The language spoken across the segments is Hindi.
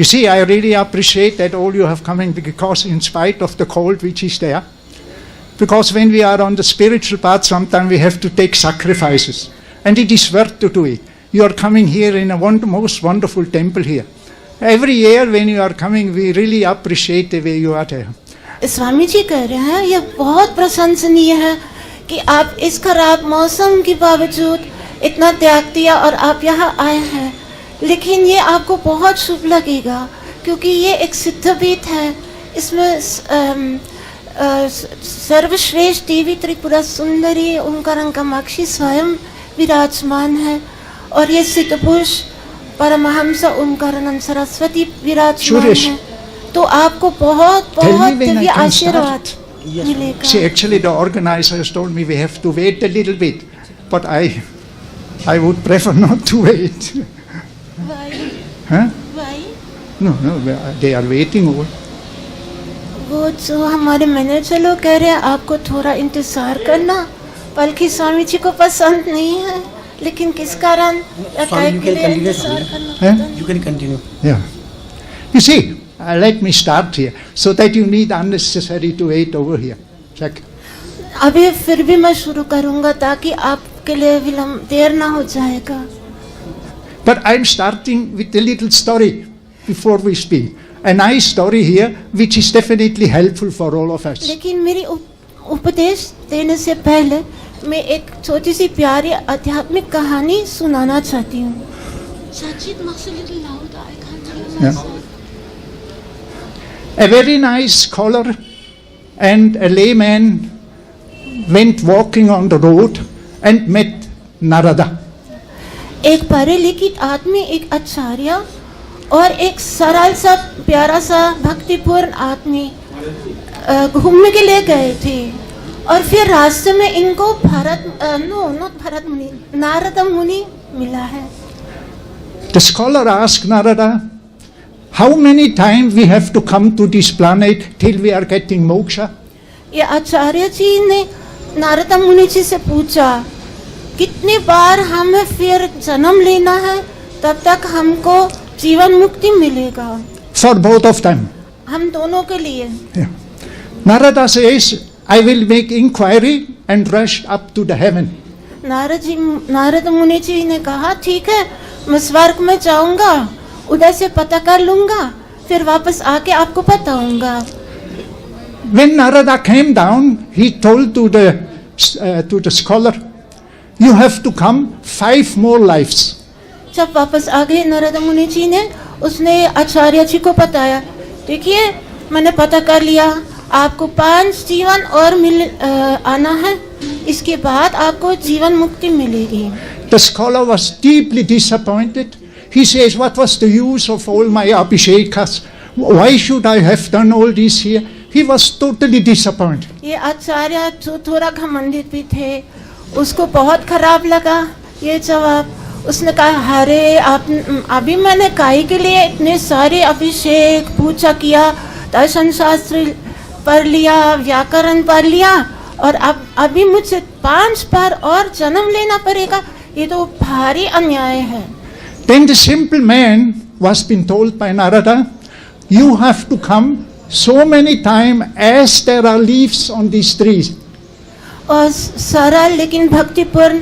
You see, I really appreciate that all you have coming, because in spite of the cold which is there, because when we are on the spiritual path, sometimes we have to take sacrifices, and it is worth to do it. You are coming here in a most wonderful temple here. Every year when you are coming, we really appreciate the way you are there. Swami ji कह रहे हैं ये बहुत प्रशंसनीय है कि आप इस खराब मौसम के बावजूद इतना त्याग दिया और आप यहाँ आए हैं, लेकिन ये आपको बहुत शुभ लगेगा क्योंकि ये एक सिद्धपीठ है। इसमें सर्वश्रेष्ठ देवी त्रिपुरा सुंदरी ओंकारं कामाक्षी स्वयं विराजमान है और ये सिद्धपुरुष परमहंस ओंकारानंद सरस्वती विराजमान है, तो आपको बहुत बहुत दिव्य आशीर्वाद मिलेगा। See, actually the organizers told me we have to wait a little bit, but I would prefer not to wait. Why? Huh? Why? No, they are waiting all. वो जो हमारे मैनेजर लोग कह रहे हैं आपको थोड़ा इंतजार करना, बल्कि स्वामी जी को पसंद नहीं है, लेकिन किस कारण इंतजार करना? You can continue. Yeah. You see, let me start here, so that you need unnecessary to wait over here. Check. अभी फिर भी मैं शुरू करूंगा ताकि आपके लिए विलंब देर ना हो जाएगा। But I'm starting with a little story before we speak. A nice story here, which is definitely helpful for all of us. लेकिन मेरी उपदेश देने से पहले मैं एक छोटी सी प्यारी आध्यात्मिक कहानी सुनाना चाहती हूँ। A very nice scholar and a layman went walking on the road and met Narada. एक पढ़े लिखित आदमी, एक आचार्य और एक सरल सा प्यारा सा भक्तिपूर्ण आदमी घूमने के लिए गए थे और फिर रास्ते में इनको नारद मुनि मिला है। The scholar asked Narada, how many times we have to come to this planet till we are getting moksha? ये आचार्य जी ने नारद मुनि जी से पूछा कितनी बार हमें फिर जन्म लेना है तब तक हमको जीवन मुक्ति मिलेगा? For both of them. हम दोनों के लिए। Yeah. Narada says, I will make inquiry and rush up to the heaven. Narad मुनि जी ने कहा ठीक है, मैं स्वर्ग में जाऊंगा, उधर से पता कर लूंगा, फिर वापस आके आपको बताऊंगा। When Narada came down, he told to the scholar, you have to come 5 more lives. जब वापस आ गए नारद मुनि जी ने, उसने आचार्य जी को बताया, देखिए मैंने पता कर लिया, आपको 5 जीवन और आना है, इसके बाद आपको जीवन मुक्ति मिलेगी। The scholar was deeply disappointed. He says, what was the use of all my abhishekas? Why should I have done all this here? He was totally disappointed. ये आचार्य जो थोड़ा घमंडित भी थे, उसको बहुत खराब लगा ये जवाब। उसने कहा, अरे आप अभी मैंने काहे के लिए इतने सारे अभिषेक पूजा किया, दर्शन शास्त्र पढ़ लिया, व्याकरण पढ़ लिया, और अब अभी मुझे 5 बार और जन्म लेना पड़ेगा, ये तो भारी अन्याय है। Then the simple man was been told by Narada, you have to come so many times as there are leaves on these trees. और सरल लेकिन भक्तिपूर्ण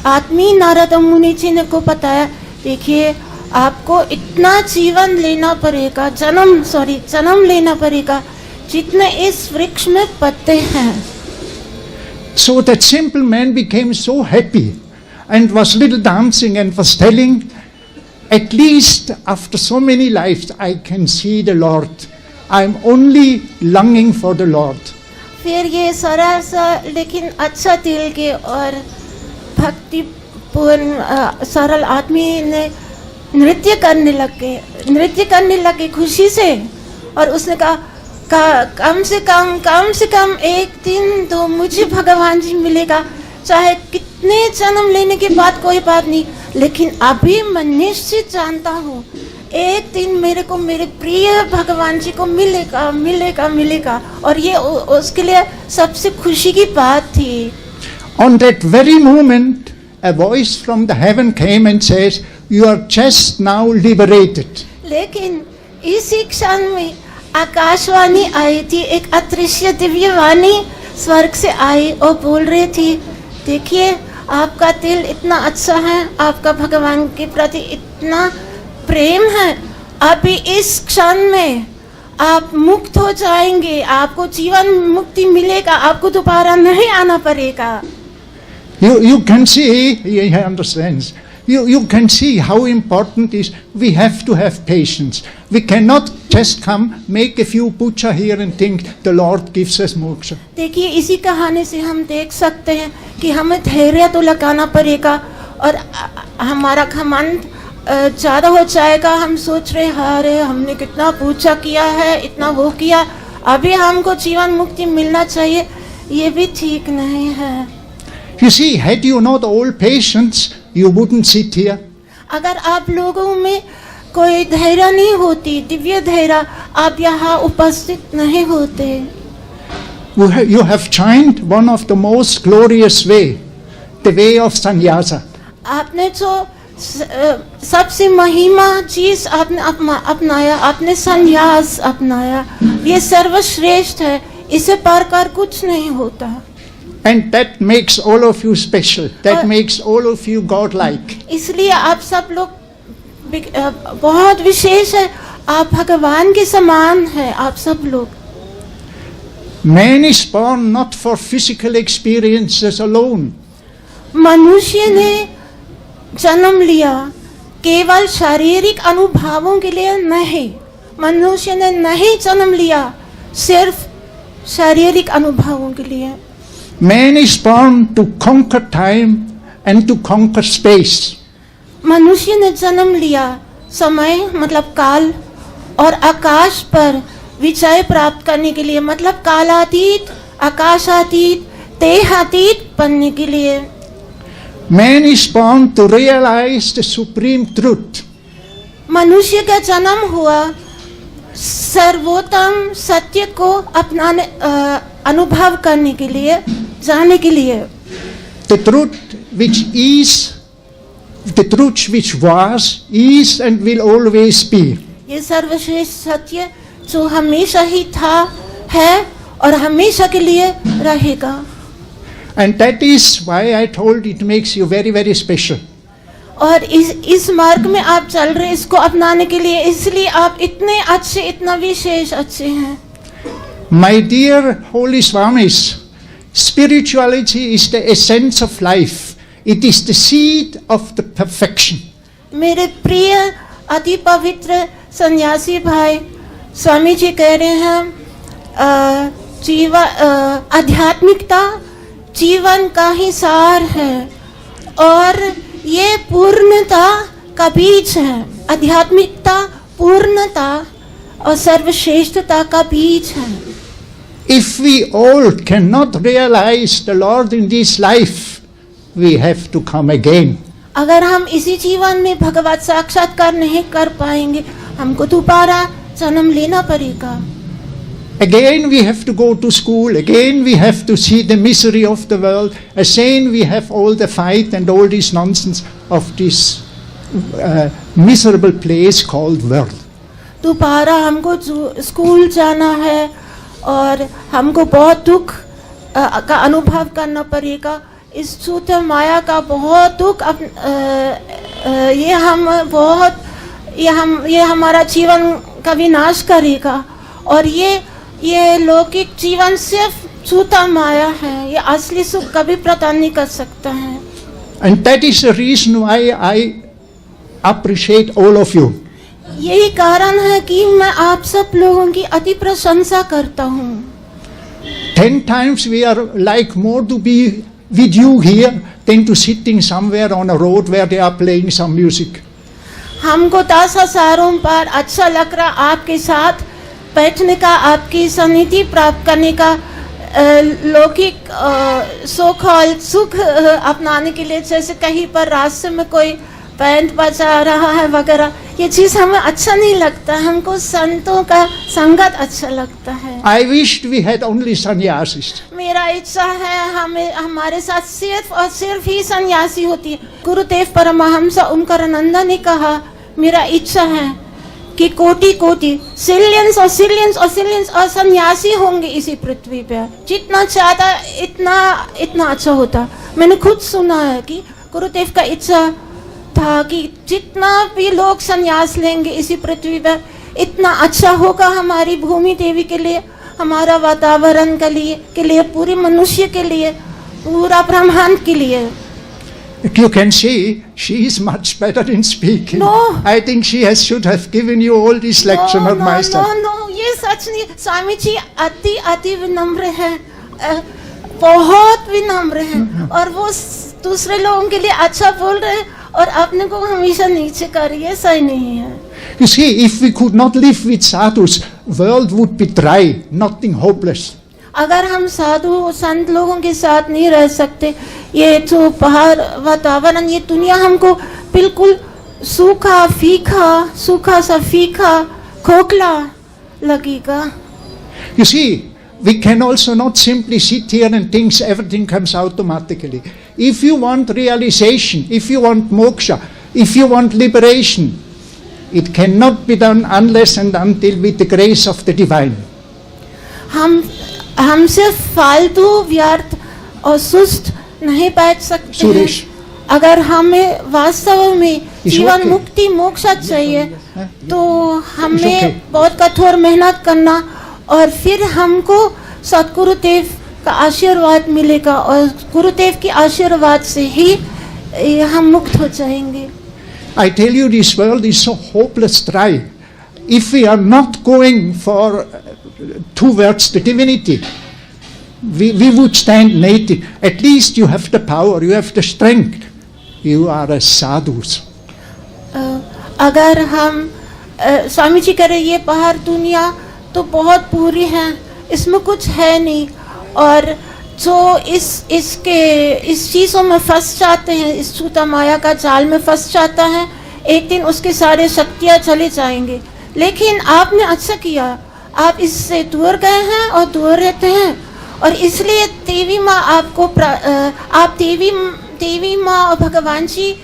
आदमी नारद मुनि जी ने को बताया, देखिए आपको इतना जीवन लेना पड़ेगा, जन्म लेना पड़ेगा जितने इस वृक्ष में पत्ते हैं। So that simple man became so happy and was little dancing and was telling, at least after so many lives I can see the Lord. I'm only longing for the Lord. फिर ये सरल सा लेकिन अच्छा दिल के और भक्तिपूर्ण सरल आदमी ने नृत्य करने लगे खुशी से, और उसने कहा कम से कम एक दिन तो मुझे भगवान जी मिलेगा, चाहे कितने जन्म लेने के बाद कोई बात नहीं, लेकिन अभी मैं निश्चित जानता हूँ एक दिन मेरे को मेरे प्रिय भगवान जी को मिलेगा, और ये उसके लिए सबसे खुशी की बात थी। On that very moment, a voice from the heaven came and says, you are just now liberated. लेकिन इसी क्षण में आकाशवाणी आई थी, एक अदृश्य दिव्य वाणी स्वर्ग से आई और बोल रही थी, देखिए आपका दिल इतना अच्छा है, आपका भगवान के प्रति इतना प्रेम है, अभी इस क्षण में आप मुक्त हो जाएंगे, आपको जीवन मुक्ति मिलेगा, आपको दोबारा नहीं आना पड़ेगा। You can see, he understands. You can see how important is we have to have patience. We cannot just come, make a few puja here and think the Lord gives us moksha. देखिए इसी कहानी से हम देख सकते हैं कि हमें धैर्य तो लगाना पड़ेगा और हमारा घमंड ज़्यादा हो जाएगा। हम सोच रहे अरे हमने कितना पूजा किया है, इतना वो किया, अभी हमको जीवन मुक्ति मिलना चाहिए, ये भी ठीक नहीं है। You see, had you not all patience, you wouldn't sit here. अगर आप लोगों में कोई धैर्य नहीं होती, दिव्य धैर्य, आप यहाँ उपस्थित नहीं होते। You have joined one of the most glorious way, the way of sannyasa. आपने जो सबसे महिमा चीज आपने अपनाया, आपने संन्यास अपनाया, ये सर्वश्रेष्ठ है, इसे पार कर कुछ नहीं होता। And that makes all of you special. That makes all of you God-like. इसलिए आप सब लोग बहुत विशेष है, आप भगवान के समान हैं, आप सब लोग। Man is born not for physical experiences alone. मनुष्य ने जन्म लिया केवल शारीरिक अनुभवों के लिए नहीं, मनुष्य ने नहीं जन्म लिया सिर्फ शारीरिक अनुभवों के लिए। Man is born to conquer time and to conquer space. मनुष्य ने जन्म लिया समय मतलब काल और आकाश पर विजय प्राप्त करने के लिए, मतलब कालातीत, आकाशातीत, देहातीत बनने के लिए। Man is born to realize the supreme truth. मनुष्य का जन्म हुआ सर्वोत्तम सत्य को अपनाने अनुभव करने के लिए, जाने के लिए। The truth which is, the truth which was, is and will always be. ये सर्वश्रेष्ठ सत्य जो हमेशा ही था, है और हमेशा के लिए रहेगा। And that is why I told it makes you very, very special. और इस मार्ग में आप चल रहे, इसको अपनाने के लिए, इसलिए आप इतने अच्छे, इतना विशेष अच्छे हैं। My dear holy Swamis, spirituality is the essence of life. It is the seed of the perfection. मेरे प्रिय अति पवित्र सन्यासी भाई, स्वामी जी कह रहे हैं आध्यात्मिकता जीवन का ही सार है और ये पूर्णता का बीज है। आध्यात्मिकता पूर्णता और सर्वश्रेष्ठता का बीज है। If we all cannot realize the Lord in this life, we have to come again. अगर हम इसी जीवन में भगवत साक्षात्कार नहीं कर पाएंगे, हमको दोबारा जन्म लेना पड़ेगा। Again we have to go to school, again we have to see the misery of the world, again we have all the fight and all this nonsense of this miserable place called world. दोबारा हमको स्कूल जाना है और हमको बहुत दुख का अनुभव करना पड़ेगा। इस झूठ माया का बहुत दुख ये हमारा जीवन का विनाश करेगा और ये लौकिक जीवन सिर्फ झूठा माया है, ये असली सुख कभी प्रदान नहीं कर सकता है। And that is the reason why I appreciate all of you. यही कारण है कि मैं आप सब लोगों की अति प्रशंसा करता हूँ। 10 times we are like more to be with you here than to sitting somewhere on a road where they are playing some music. हमको 10,000 बार अच्छा लग रहा आपके साथ बैठने का, आपकी सन्निधि प्राप्त करने का, लौकिक सुख अपनाने के लिए, जैसे कहीं पर रास्ते में कोई बैंड बजा रहा है वगैरह, ये चीज हमें अच्छा नहीं लगता। हमको संतों का संगत अच्छा लगता है। I wished we had only sannyasis. मेरा इच्छा है हमारे साथ सिर्फ और सिर्फ ही सन्यासी होती है। गुरुदेव परमहंस ओंकारानंद ने कहा, मेरा इच्छा है कि कोटि कोटि सिलियंस और सिलियंस और सिलियंस और सन्यासी होंगे इसी पृथ्वी पे, जितना चाहता इतना इतना अच्छा होता। मैंने खुद सुना है कि गुरुदेव का इच्छा था कि जितना भी लोग संन्यास लेंगे इसी पृथ्वी पर इतना अच्छा होगा हमारी भूमि देवी के लिए, हमारा वातावरण के लिए पूरे मनुष्य के लिए, पूरा ब्रह्मांड के लिए। You can see she is much better in speaking. No. I think she should have given you all this lecture, not myself. No, ये सच नहीं। स्वामी जी अति अति विनम्र है, बहुत विनम्र है, और वो दूसरे लोगों के लिए अच्छा बोल रहे हैं और अपने को हमेशा नीचे कर रही है, ऐसा ही नहीं है। You see, if we could not live with sadhus, world would be dry, nothing hopeless. अगर हम साधु संत लोगों के साथ नहीं रह सकते, ये जो बाहर वातावरण, ये दुनिया हमको बिल्कुल सूखा सा फीका खोखला लगेगा। You see, we can also not simply sit here and think everything comes automatically. If you want realization, if you want moksha, if you want liberation, it cannot be done unless and until with the grace of the divine. हम सिर्फ फालतू व्यर्थ और सुस्त नहीं बैठ सकते हैं। अगर हमें वास्तव में जीवन मुक्ति मोक्ष चाहिए तो हमें बहुत कठोर मेहनत करना, और फिर हमको सतगुरुदेव का आशीर्वाद मिलेगा, और गुरुदेव के आशीर्वाद से ही हम मुक्त हो जाएंगे। I tell you, this world is so hopeless dry. If we are not going towards the divinity, we would stand naked. At least you have the power, you have the strength. You are a sadhus. अगर हम स्वामी जी कह रहे ये बाहर दुनिया तो बहुत बुरी है, इसमें कुछ है नहीं, और जो इस चीज़ों में फंस जाते हैं, इस छूता माया का जाल में फंस जाता है, एक दिन उसके सारे शक्तियाँ चले जाएंगे। लेकिन आपने अच्छा किया, आप इससे दूर गए हैं और दूर रहते हैं, और इसलिए देवी माँ आपको आप देवी माँ और भगवान जी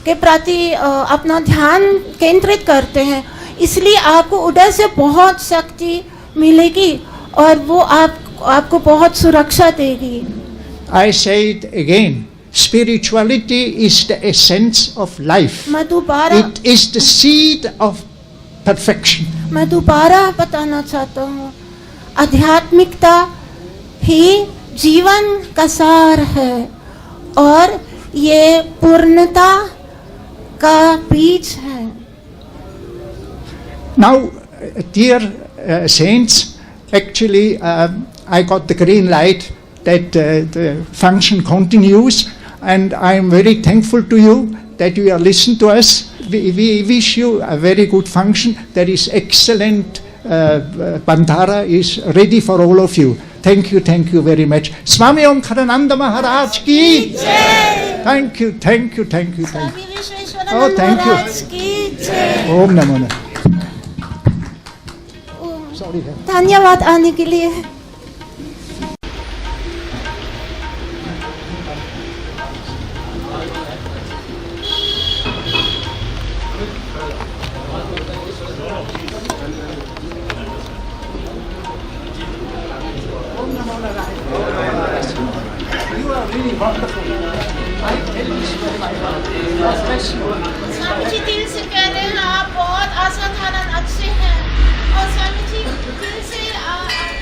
के प्रति अपना ध्यान केंद्रित करते हैं, इसलिए आपको उधर से बहुत शक्ति मिलेगी और वो आपको बहुत सुरक्षा देगी। I say it again. Spirituality is the essence of life. It is the seed of perfection. मैं दोबारा बताना चाहता हूँ, आध्यात्मिकता ही जीवन का सार है और ये पूर्णता का बीज है। Now, dear saints, actually I got the green light that the function continues, and I am very thankful to you that you are listening to us. We wish you a very good function. There is excellent Bandhara is ready for all of you. Thank you very much. Swami Omkarananda Maharaj ki jai. Thank you. Oh, thank you. Om Namo Narayan. Sorry. धन्यवाद आने के लिए। स्वामी जी दिल से कह रहे हैं आप बहुत असाधारण अच्छे हैं, और स्वामी जी दिल से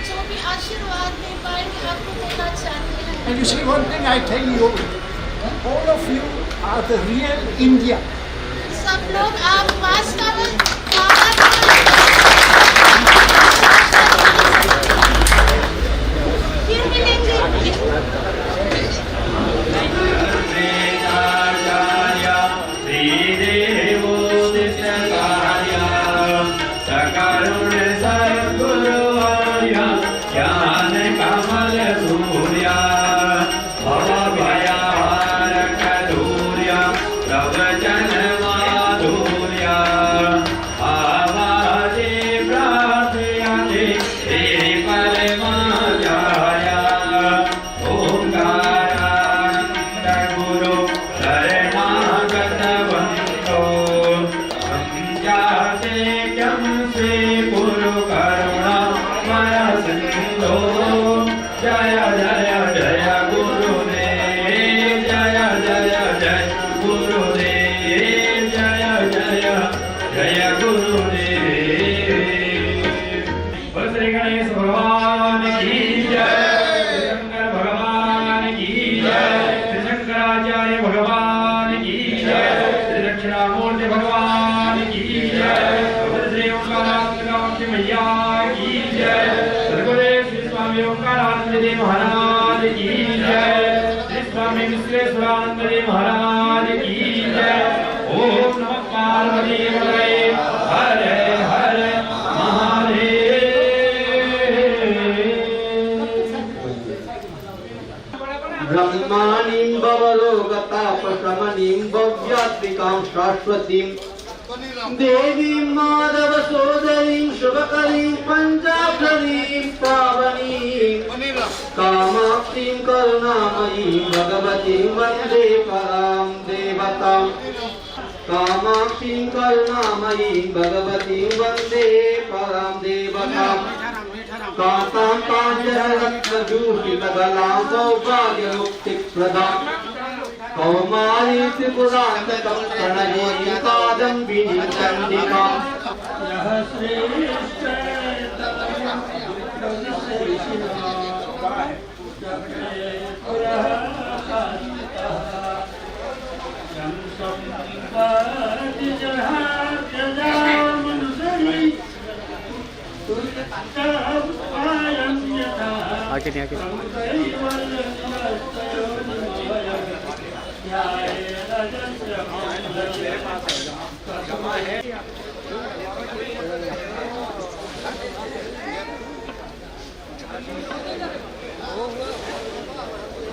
जो भी आशीर्वाद दे पाएंगे आपको देना चाहते हैं। And you see, one thing I tell you, all of you are the real India. सब लोग आप वास्तव में फिर मिलेंगे। कृष्ण भगवान की जय। श्री ओंकारानंद की मैया की जय। सद्गुरुदेव श्री स्वामी ओंकारानंद जी महाराज की जय। श्री स्वामी विश्वेश्वरानंद जी महाराज की जय। ओम नमः पार्वती पतये हर हर महादेव। ब्रह्माणीं भवलोकतापशमनीं भव्यात्मिकां शाश्वतीं देवीं माधवसोदरीं शुभकरीं पञ्चाक्षरीं पावनीं कामाक्षीं करुणामयीं भगवतीं वन्दे परां देवतां। कामाक्षीं करुणामयीं भगवतीं वन्दे परां देवतां। कान्तां काञ्चनरत्नभूषितगलां सौभाग्यमुक्तिप्रदां कौमारी त्रिपुरान्तकं प्रणयिनीं कादम्बिनीं चण्डिकाम्। आगे नहीं आगे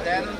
दयानंद